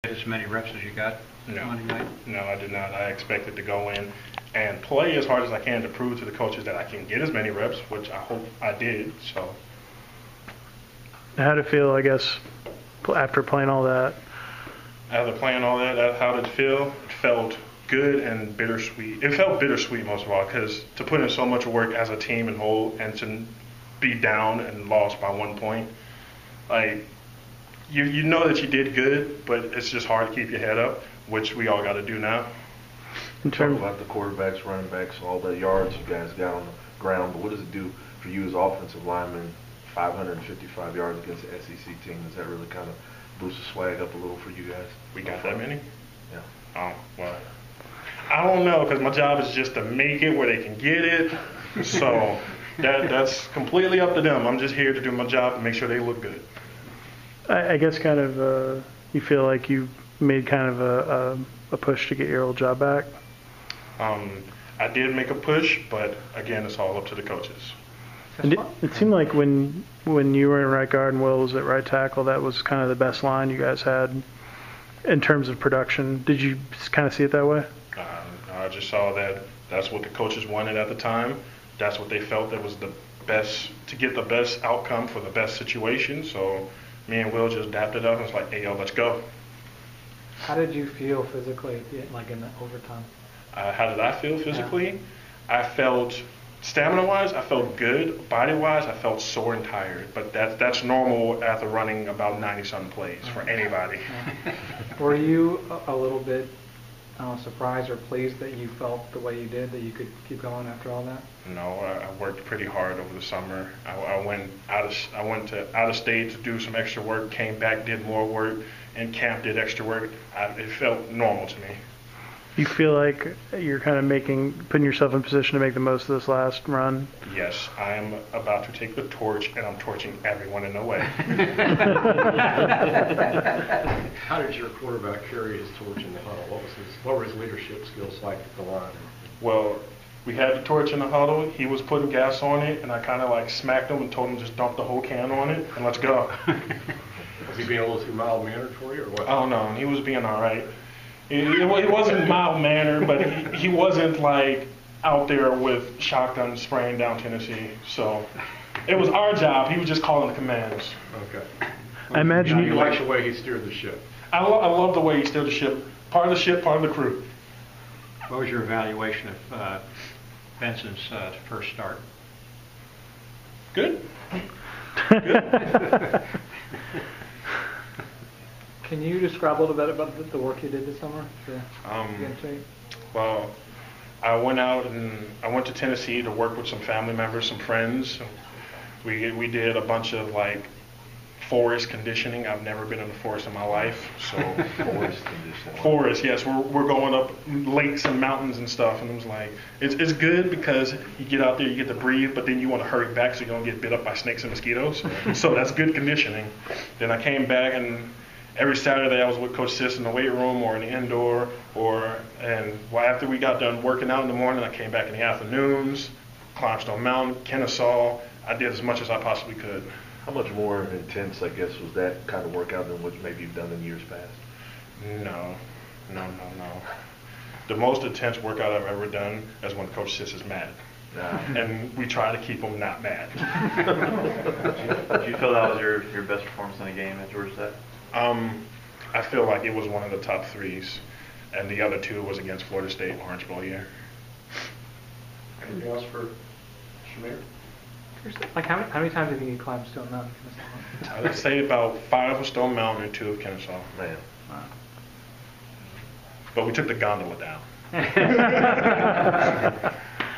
As many reps as you got Monday night? No, I did not. I expected to go in and play as hard as I can to prove to the coaches that I can get as many reps, which I hope I did. So, how did it feel, I guess, after playing all that? After playing all that, how did it feel? It felt good and bittersweet. It felt bittersweet most of all because to put in so much work as a team and whole and to be down and lost by 1 point, like, you know that you did good, but it's just hard to keep your head up, which we all got to do now. In terms about the quarterbacks, running backs, all the yards you guys got on the ground, but what does it do for you as offensive linemen, 555 yards against the SEC team? Does that really kind of boost the swag up a little for you guys? We got that many? Yeah. Oh, well, I don't know, because my job is just to make it where they can get it. So that's completely up to them. I'm just here to do my job and make sure they look good. I guess kind of you feel like you made kind of a push to get your old job back? I did make a push, but again, it's all up to the coaches. And it seemed like when you were in right guard and Will was at right tackle, that was kind of the best line you guys had in terms of production. Did you kind of see it that way? I just saw that that's what the coaches wanted at the time. That's what they felt that was the best, to get the best outcome for the best situation. So me and Will just dapped it up and was like, hey, yo, let's go. How did you feel physically, like in the overtime? How did I feel physically? I felt, stamina-wise, I felt good. Body-wise, I felt sore and tired. But that's normal after running about 90-something plays for anybody. Were you a little bit surprised or pleased that you felt the way you did, that you could keep going after all that? No, I worked pretty hard over the summer. I went out of state to do some extra work, came back, did more work, and camp did extra work. It felt normal to me. You feel like you're kind of putting yourself in position to make the most of this last run? Yes, I am about to take the torch, and I'm torching everyone in the way. How did your quarterback carry his torch in the huddle? What were his leadership skills like at the line? Well, we had the torch in the huddle. He was putting gas on it, and I kind of like smacked him and told him just dump the whole can on it and let's go. Was he being a little too mild-mannered for you, or what? I don't know. He was being all right. It wasn't mild-mannered, but he wasn't like out there with shotgun spraying down Tennessee. So it was our job. He was just calling the commands. Okay. I imagine you like the way he steered the ship. I love the way he steered the ship. Part of the ship, part of the crew. What was your evaluation of Benson's first start? Good. Can you describe a little bit about the work you did this summer? Well, I went to Tennessee to work with some family members, some friends. We did a bunch of like forest conditioning. I've never been in the forest in my life, so Forest conditioning. Forest, yes. We're going up lakes and mountains and stuff, and it was like it's good because you get out there, you get to breathe, but then you want to hurry back so you don't get bit up by snakes and mosquitoes. So that's good conditioning. Then I came back and every Saturday I was with Coach Sis in the weight room or in the indoor, after we got done working out in the morning, I came back in the afternoons, climbed Stone Mountain, Kennesaw. I did as much as I possibly could. How much more intense, I guess, was that kind of workout than what maybe you've done in years past? No. The most intense workout I've ever done is when Coach Sis is mad. And we try to keep him not mad. Did you feel that was your best performance in the game at Georgia Tech? I feel like it was one of the top threes, and the other two was against Florida State Orange Bowl year. Anything else for Shamire? Like how many times have you climbed Stone Mountain? I would say about 5 of Stone Mountain and 2 of Kennesaw. Man. Wow. But we took the gondola down.